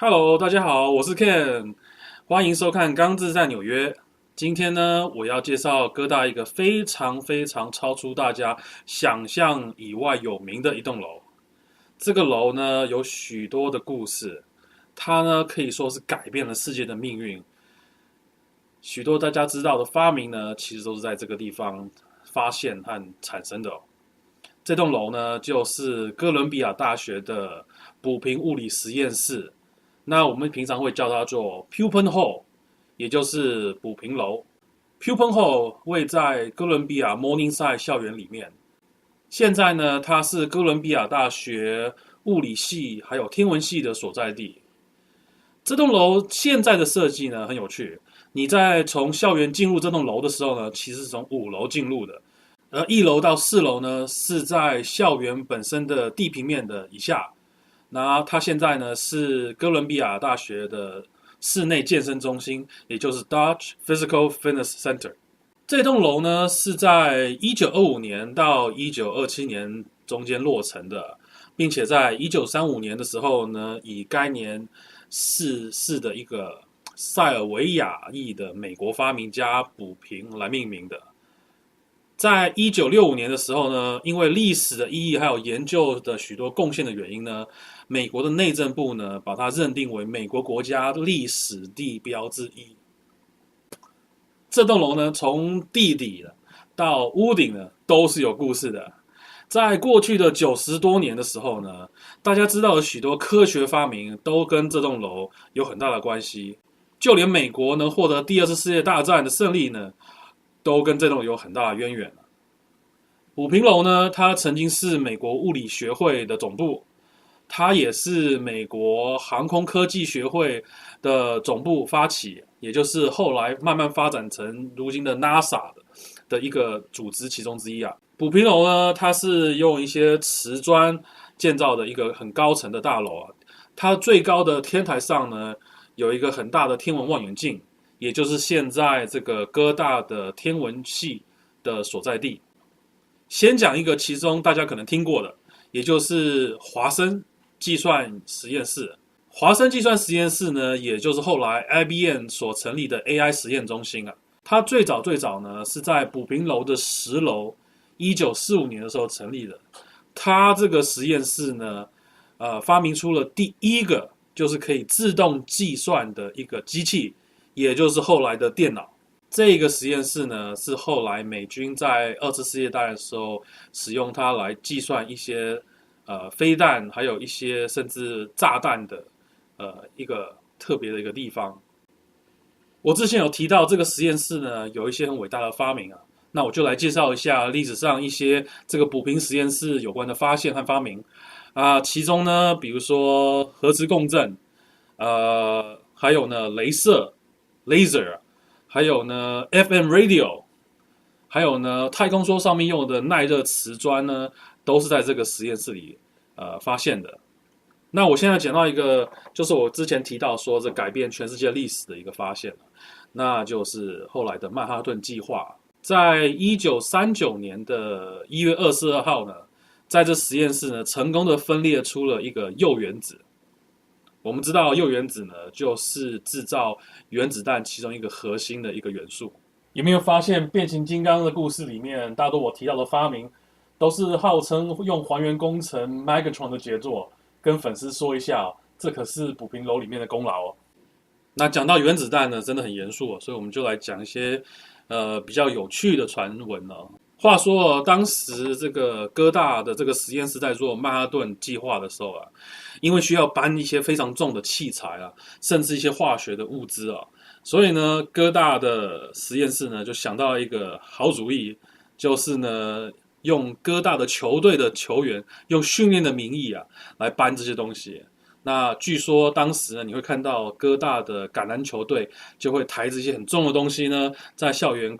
Hello，大家好，我是 Ken，欢迎收看《钢制在纽约》。今天呢，我要介绍哥大一个非常非常超出大家想象以外有名的一栋楼。这个楼呢，有许多的故事，它呢可以说是改变了世界的命运。许多大家知道的发明呢，其实都是在这个地方发现和产生的哦。这栋楼呢，就是哥伦比亚大学的补贫物理实验室。那我们平常会叫它做 Pupin Hall，也就是补贫楼。Pupin Hall 位在哥伦比亚 Morningside 校园里面。现在呢，它是哥伦比亚大学物理系还有天文系的所在地。这栋楼现在的设计呢很有趣，你在从校园进入这栋楼的时候呢，其实是从5楼进入的，而1楼到4楼呢是在校园本身的地平面的以下。那它现在呢是哥伦比亚大学的室内健身中心，也就是 Dodge Physical Fitness Center。这栋楼呢是在1925年到1927年中间落成的，并且在1935年的时候呢，以该年逝世的一个塞尔维亚裔的美国发明家补贫来命名的。在1965年的时候呢，因为历史的意义还有研究的许多贡献的原因呢，美国的内政部呢把它认定为美国国家历史地标之一。这栋楼呢，从地底到屋顶呢，都是有故事的。在过去的90多年的时候呢，大家知道的许多科学发明都跟这栋楼有很大的关系，就连美国能获得第2次世界大战的胜利呢，都跟这栋有很大的渊源。补贫楼呢，它曾经是美国物理学会的总部，它也是美国航空科技学会的总部发起，也就是后来慢慢发展成如今的 NASA 的一个组织其中之一啊。补贫楼呢，它是用一些瓷砖建造的一个很高层的大楼啊，它最高的天台上呢有一个很大的天文望远镜，也就是现在这个哥大的天文系的所在地。先讲一个其中大家可能听过的，也就是华生计算实验室。华生计算实验室呢，也就是后来 IBM 所成立的 AI 实验中心啊。它最早呢是在补贫楼的10楼，1945年的时候成立的。它这个实验室呢，发明出了第一个就是可以自动计算的一个机器，也就是后来的电脑。这个实验室呢，是后来美军在2次世界大战的时候使用它来计算一些飞弹，还有一些甚至炸弹的一个特别的一个地方。我之前有提到这个实验室呢，有一些很伟大的发明啊，那我就来介绍一下历史上一些这个补贫实验室有关的发现和发明啊，其中呢，比如说核磁共振，还有呢，镭射 （laser）。还有呢 FM radio， 还有呢太空梭上面用的耐热瓷砖呢，都是在这个实验室里发现的。那我现在讲到一个，就是我之前提到说这改变全世界历史的一个发现，那就是后来的曼哈顿计划。在1939年的1月22号呢，在这实验室呢，成功的分裂出了一个铀原子。我们知道铀原子呢，就是制造原子弹其中一个核心的一个元素。有没有发现变形金刚的故事里面，大多我提到的发明，都是号称用还原工程 Megatron 的杰作，跟粉丝说一下这可是补贫楼里面的功劳哦。那讲到原子弹呢，真的很严肃所以我们就来讲一些比较有趣的传闻哦。话说当时这个哥大的这个实验室在做曼哈顿计划的时候啊，因为需要搬一些非常重的器材啊，甚至一些化学的物资啊，所以呢，哥大的实验室呢就想到一个好主意，就是呢用哥大的球队的球员用训练的名义啊来搬这些东西。那据说当时呢，你会看到哥大的橄榄球队就会抬这些很重的东西呢，在校园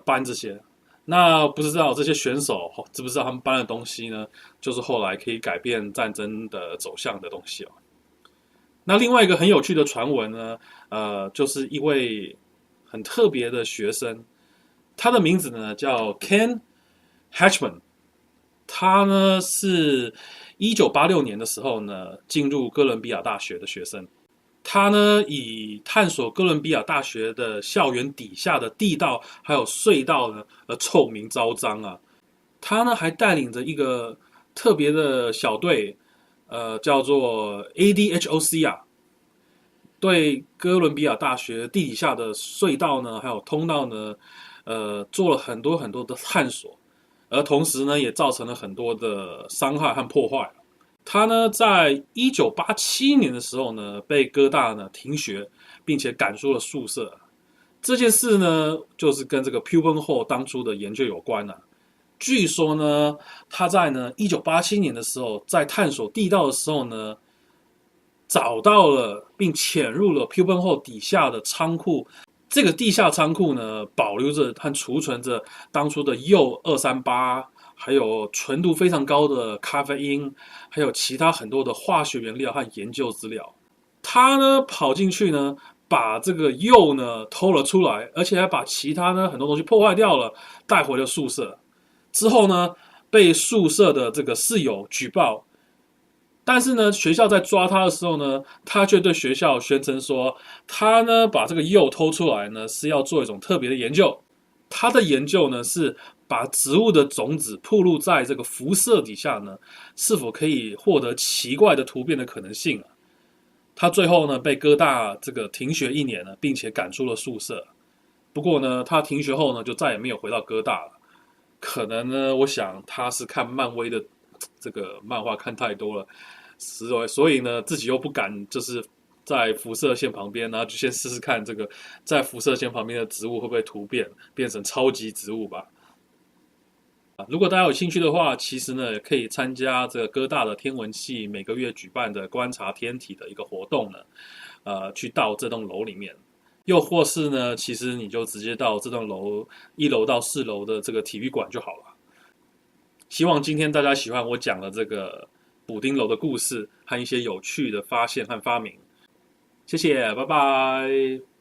搬这些。那不知道这些选手知不知道他们搬的东西呢？就是后来可以改变战争的走向的东西哦。那另外一个很有趣的传闻呢，就是一位很特别的学生，他的名字呢叫 Ken Hatchman， 他呢是1986年的时候呢进入哥伦比亚大学的学生。他呢以探索哥伦比亚大学的校园底下的地道还有隧道呢而臭名昭彰啊。他呢还带领着一个特别的小队，叫做 ADHOC 啊，对哥伦比亚大学地底下的隧道呢还有通道呢，做了很多很多的探索，而同时呢也造成了很多的伤害和破坏。他呢，在1987年的时候呢，被哥大呢停学，并且赶出了宿舍。这件事呢，就是跟这个 Puppenhall 当初的研究有关了。据说呢，他在1987年的时候，在探索地道的时候呢，找到了并潜入了 Puppenhall 底下的仓库。这个地下仓库呢，保留着和储存着当初的铀238。还有纯度非常高的咖啡因，还有其他很多的化学原料和研究资料。他呢跑进去呢，把这个铀呢偷了出来，而且还把其他呢很多东西破坏掉了，带回了宿舍。之后呢，被宿舍的这个室友举报，但是呢，学校在抓他的时候呢，他却对学校宣称说，他呢把这个铀偷出来呢是要做一种特别的研究。他的研究呢是把植物的种子暴露在这个辐射底下呢，是否可以获得奇怪的突变的可能性啊？他最后呢被哥大这个停学1年呢，并且赶出了宿舍。不过呢，他停学后呢就再也没有回到哥大了。可能呢，我想他是看漫威的这个漫画看太多了，所以呢自己又不敢就是在辐射线旁边，然后就先试试看这个在辐射线旁边的植物会不会突变，变成超级植物吧。如果大家有兴趣的话，其实呢可以参加这个哥大的天文系每个月举办的观察天体的一个活动呢，去到这栋楼里面，又或是呢，其实你就直接到这栋楼1楼到4楼的这个体育馆就好了。希望今天大家喜欢我讲的这个补丁楼的故事和一些有趣的发现和发明。谢谢，拜拜。